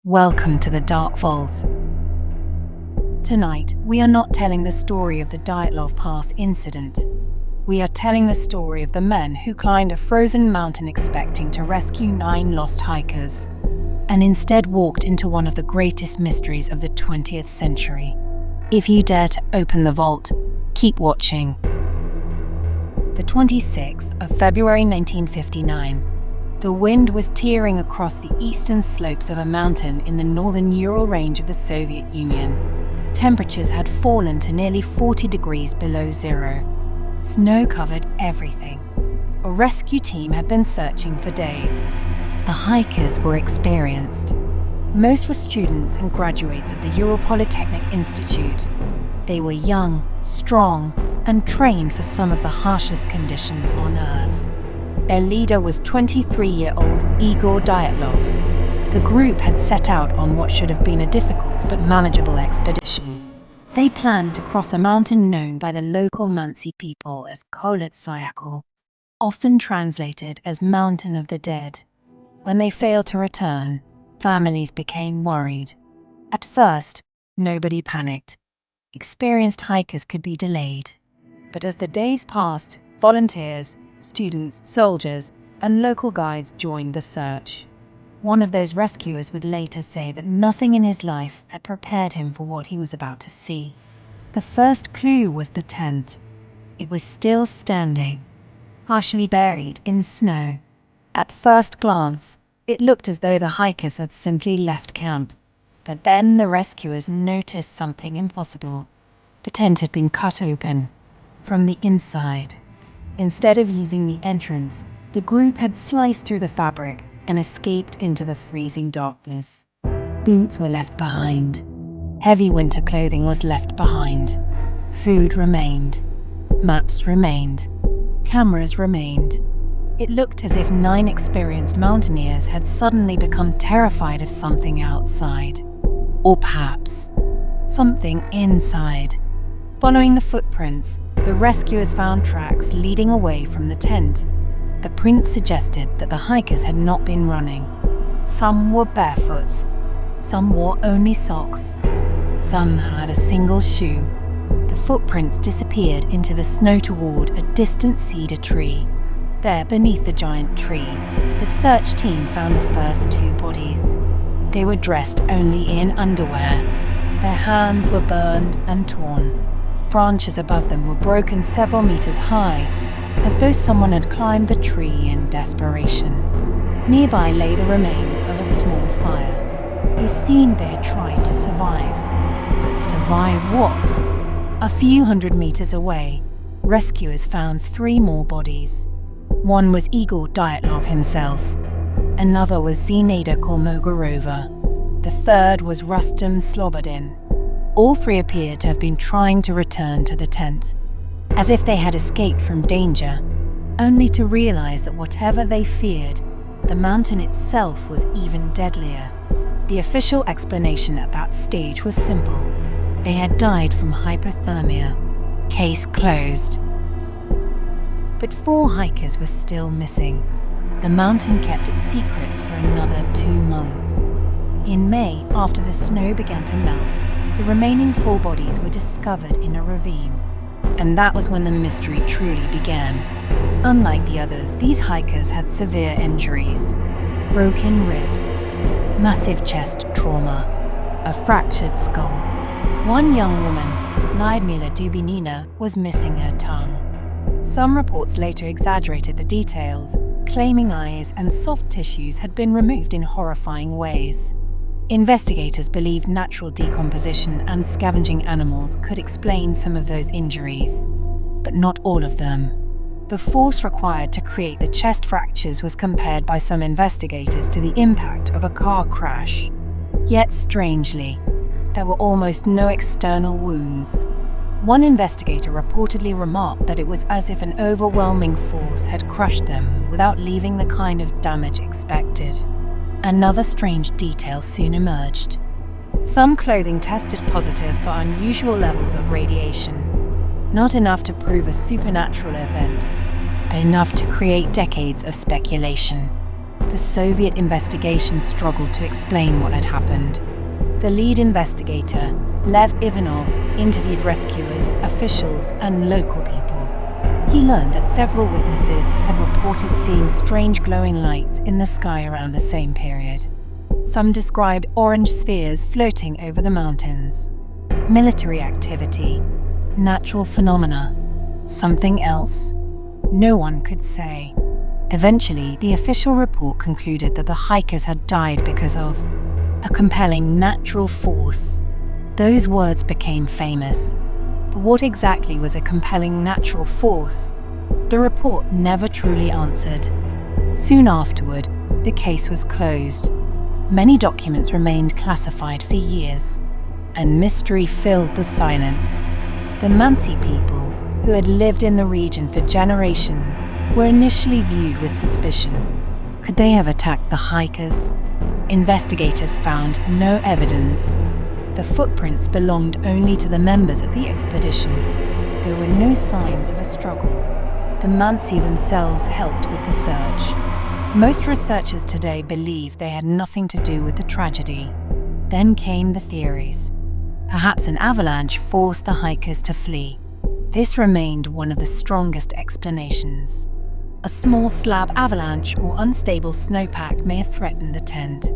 Welcome to the Dark Vault. Tonight, we are not telling the story of the Dyatlov Pass incident. We are telling the story of the men who climbed a frozen mountain expecting to rescue 9 lost hikers, and instead walked into one of the greatest mysteries of the 20th century. If you dare to open the vault, keep watching. The 26th of February 1959. The wind was tearing across the eastern slopes of a mountain in the northern Ural range of the Soviet Union. Temperatures had fallen to nearly 40 degrees below zero. Snow covered everything. A rescue team had been searching for days. The hikers were experienced. Most were students and graduates of the Ural Polytechnic Institute. They were young, strong, and trained for some of the harshest conditions on Earth. Their leader was 23-year-old Igor Dyatlov. The group had set out on what should have been a difficult but manageable expedition. They planned to cross a mountain known by the local Mansi people as Kolet-Syakhl, often translated as Mountain of the Dead. When they failed to return, families became worried. At first, nobody panicked. Experienced hikers could be delayed. But as the days passed, volunteers, students, soldiers, and local guides joined the search. One of those rescuers would later say that nothing in his life had prepared him for what he was about to see. The first clue was the tent. It was still standing, partially buried in snow. At first glance, it looked as though the hikers had simply left camp. But then the rescuers noticed something impossible. The tent had been cut open from the inside. Instead of using the entrance, the group had sliced through the fabric and escaped into the freezing darkness. Boots were left behind. Heavy winter clothing was left behind. Food remained. Maps remained. Cameras remained. It looked as if 9 experienced mountaineers had suddenly become terrified of something outside. Or perhaps something inside. Following the footprints, the rescuers found tracks leading away from the tent. The prints suggested that the hikers had not been running. Some were barefoot. Some wore only socks. Some had a single shoe. The footprints disappeared into the snow toward a distant cedar tree. There, beneath the giant tree, the search team found the first 2 bodies. They were dressed only in underwear. Their hands were burned and torn. Branches above them were broken several meters high, as though someone had climbed the tree in desperation. Nearby lay the remains of a small fire. It seemed they had tried to survive. But survive what? A few hundred meters away, rescuers found 3 more bodies. One was Igor Dyatlov himself. Another was Zinaida Kolmogorova. The third was Rustem Slobodin. All 3 appeared to have been trying to return to the tent, as if they had escaped from danger, only to realize that whatever they feared, the mountain itself was even deadlier. The official explanation at that stage was simple. They had died from hypothermia. Case closed. But 4 hikers were still missing. The mountain kept its secrets for another 2 months. In May, after the snow began to melt, the remaining 4 bodies were discovered in a ravine. And that was when the mystery truly began. Unlike the others, these hikers had severe injuries. Broken ribs, massive chest trauma, a fractured skull. One young woman, Lyudmila Dubinina, was missing her tongue. Some reports later exaggerated the details, claiming eyes and soft tissues had been removed in horrifying ways. Investigators believed natural decomposition and scavenging animals could explain some of those injuries, but not all of them. The force required to create the chest fractures was compared by some investigators to the impact of a car crash. Yet strangely, there were almost no external wounds. One investigator reportedly remarked that it was as if an overwhelming force had crushed them without leaving the kind of damage expected. Another strange detail soon emerged. Some clothing tested positive for unusual levels of radiation. Not enough to prove a supernatural event, but enough to create decades of speculation. The Soviet investigation struggled to explain what had happened. The lead investigator, Lev Ivanov, interviewed rescuers, officials, and local people. He learned that several witnesses had reported seeing strange glowing lights in the sky around the same period. Some described orange spheres floating over the mountains. Military activity, natural phenomena, something else. No one could say. Eventually, the official report concluded that the hikers had died because of a compelling natural force. Those words became famous. But what exactly was a compelling natural force? The report never truly answered. Soon afterward, the case was closed. Many documents remained classified for years, and mystery filled the silence. The Mansi people, who had lived in the region for generations, were initially viewed with suspicion. Could they have attacked the hikers? Investigators found no evidence. The footprints belonged only to the members of the expedition. There were no signs of a struggle. The Mansi themselves helped with the search. Most researchers today believe they had nothing to do with the tragedy. Then came the theories. Perhaps an avalanche forced the hikers to flee. This remained one of the strongest explanations. A small slab avalanche or unstable snowpack may have threatened the tent.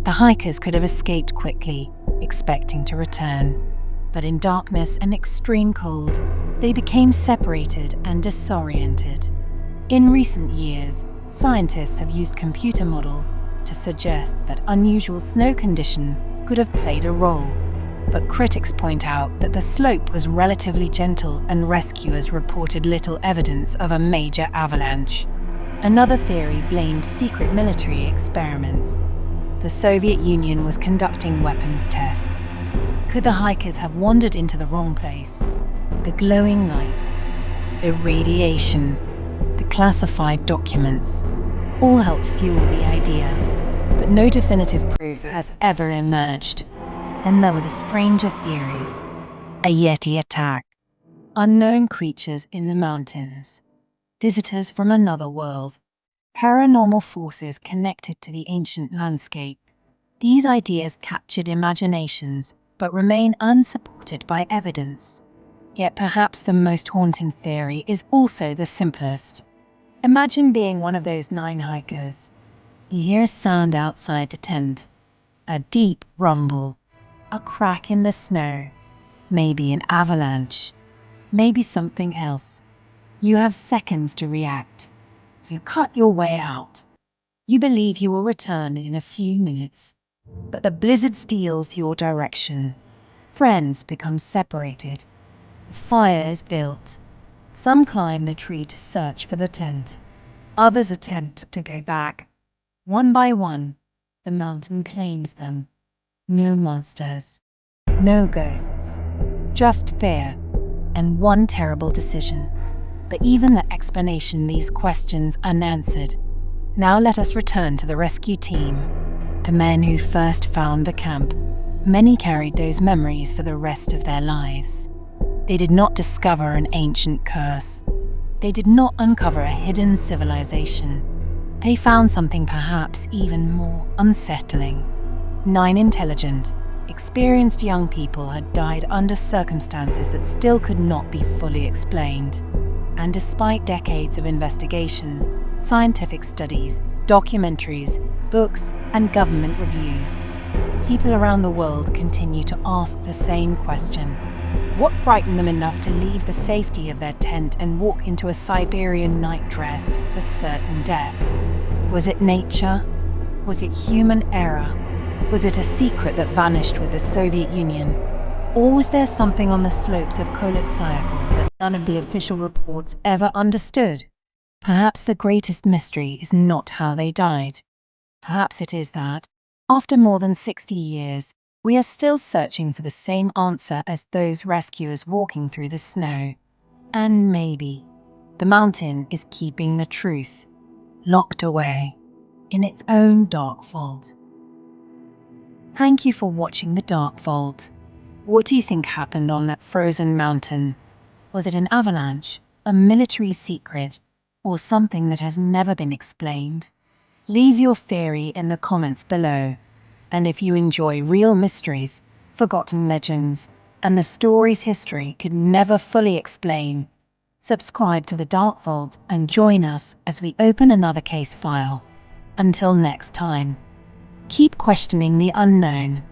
The hikers could have escaped quickly, expecting to return. But in darkness and extreme cold, they became separated and disoriented. In recent years, scientists have used computer models to suggest that unusual snow conditions could have played a role. But critics point out that the slope was relatively gentle and rescuers reported little evidence of a major avalanche. Another theory blamed secret military experiments. The Soviet Union was conducting weapons tests. Could the hikers have wandered into the wrong place? The glowing lights, the radiation, the classified documents, all helped fuel the idea, but no definitive proof has ever emerged. Then there were the stranger theories. A Yeti attack, unknown creatures in the mountains, visitors from another world, paranormal forces connected to the ancient landscape. These ideas captured imaginations, but remain unsupported by evidence. Yet perhaps the most haunting theory is also the simplest. Imagine being one of those 9 hikers. You hear a sound outside the tent, a deep rumble, a crack in the snow, maybe an avalanche, maybe something else. You have seconds to react. You cut your way out. You believe you will return in a few minutes, but the blizzard steals your direction. Friends become separated. A fire is built. Some climb the tree to search for the tent. Others attempt to go back. One by one, the mountain claims them. No monsters, no ghosts, just fear and one terrible decision. But even the explanation leaves questions unanswered. Now let us return to the rescue team, the men who first found the camp. Many carried those memories for the rest of their lives. They did not discover an ancient curse. They did not uncover a hidden civilization. They found something perhaps even more unsettling. 9 intelligent, experienced young people had died under circumstances that still could not be fully explained. And despite decades of investigations, scientific studies, documentaries, books, and government reviews, people around the world continue to ask the same question. What frightened them enough to leave the safety of their tent and walk into a Siberian night dressed for certain death? Was it nature? Was it human error? Was it a secret that vanished with the Soviet Union? Or was there something on the slopes of Koletskaya that none of the official reports ever understood? Perhaps the greatest mystery is not how they died. Perhaps it is that, after more than 60 years, we are still searching for the same answer as those rescuers walking through the snow. And maybe the mountain is keeping the truth locked away in its own dark vault. Thank you for watching The Dark Vault. What do you think happened on that frozen mountain? Was it an avalanche, a military secret, or something that has never been explained? Leave your theory in the comments below. And if you enjoy real mysteries, forgotten legends, and the stories history could never fully explain, subscribe to the Dark Vault and join us as we open another case file. Until next time, keep questioning the unknown.